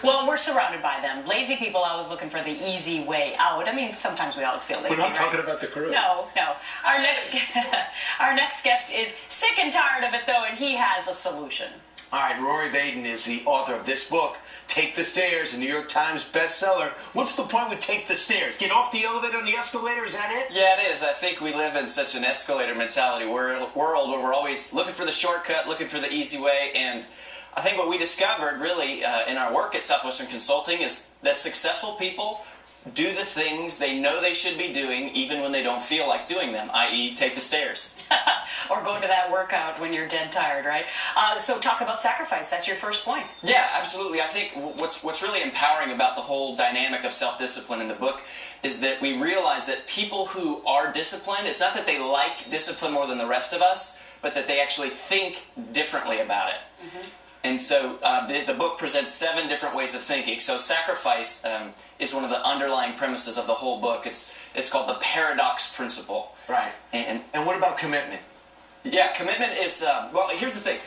Well, we're surrounded by them. Lazy people always looking for the easy way out. I mean, sometimes we always feel lazy, We're not right? talking about the crew. No, no. Our next guest is sick and tired of it, though, and he has a solution. All right, Rory Vaden is the author of this book, Take the Stairs, a New York Times bestseller. What's the point with Take the Stairs? Get off the elevator and the escalator, is that it? Yeah, it is. I think we live in such an escalator mentality world where we're always looking for the shortcut, looking for the easy way, and I think what we discovered really in our work at Southwestern Consulting is that successful people do the things they know they should be doing even when they don't feel like doing them, i.e. take the stairs. Or go to that workout when you're dead tired, right? So talk about sacrifice. That's your first point. Yeah, absolutely. I think what's really empowering about the whole dynamic of self-discipline in the book is that we realize that people who are disciplined, it's not that they like discipline more than the rest of us, but that they actually think differently about it. Mm-hmm. And so the book presents 7 different ways of thinking. So sacrifice is one of the underlying premises of the whole book. It's called the paradox principle. Right. And what about commitment? Yeah, commitment is, well, here's the thing.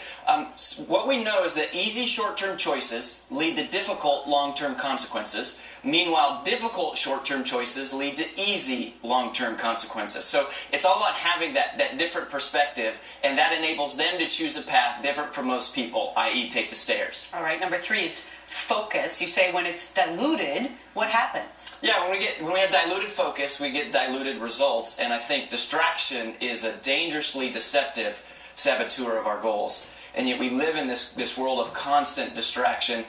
What we know is that easy short-term choices lead to difficult long-term consequences. Meanwhile, difficult short-term choices lead to easy long-term consequences. So it's all about having that different perspective, and that enables them to choose a path different from most people, i.e. take the stairs. All right, number 3 is focus. You say when it's diluted, what happens? Yeah, when we have diluted focus, we get diluted results, and I think distraction is a dangerously deceptive saboteur of our goals. And yet we live in this world of constant distraction,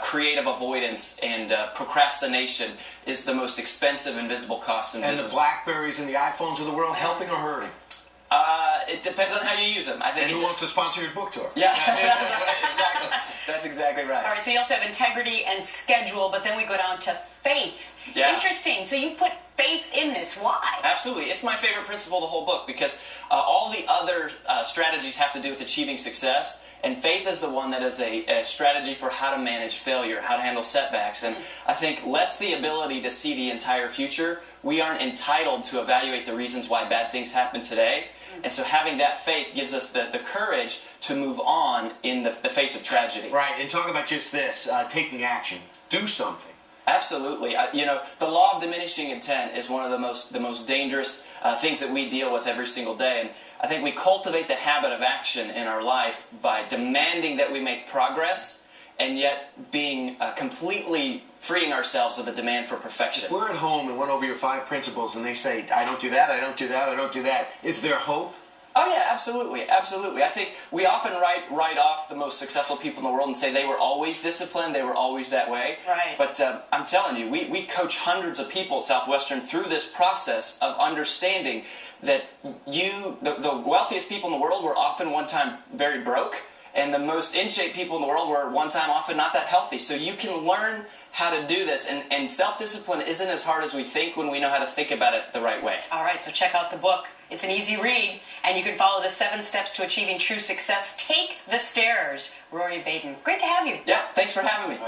creative avoidance, and procrastination is the most expensive invisible cost in business. And the BlackBerries and the iPhones of the world, helping or hurting? It depends on how you use them. I think. And who wants to sponsor your book tour? Yeah, that's right, exactly. That's exactly right. All right, so you also have integrity and schedule, but then we go down to faith. Yeah. Interesting. So you put faith in this. Why? Absolutely. It's my favorite principle of the whole book because all the other strategies have to do with achieving success, and faith is the one that is a strategy for how to manage failure, how to handle setbacks. And I think less the ability to see the entire future, we aren't entitled to evaluate the reasons why bad things happen today. And so having that faith gives us the courage to move on in the face of tragedy. Right, and talk about just this, taking action. Do something. Absolutely. You know, the law of diminishing intent is one of the most dangerous things that we deal with every single day. And I think we cultivate the habit of action in our life by demanding that we make progress and yet being completely freeing ourselves of the demand for perfection. If we're at home and went over your 5 principles and they say, I don't do that, I don't do that, I don't do that, is there hope? Oh yeah, absolutely, absolutely. I think we often write off the most successful people in the world and say they were always disciplined, they were always that way. Right. But I'm telling you, we coach hundreds of people at Southwestern through this process of understanding that the wealthiest people in the world were often one time very broke, and the most in-shape people in the world were one time often not that healthy. So you can learn how to do this, and self-discipline isn't as hard as we think when we know how to think about it the right way. All right, so check out the book. It's an easy read, and you can follow the 7 steps to achieving true success. Take the stairs. Rory Vaden, great to have you. Yeah, thanks for having me.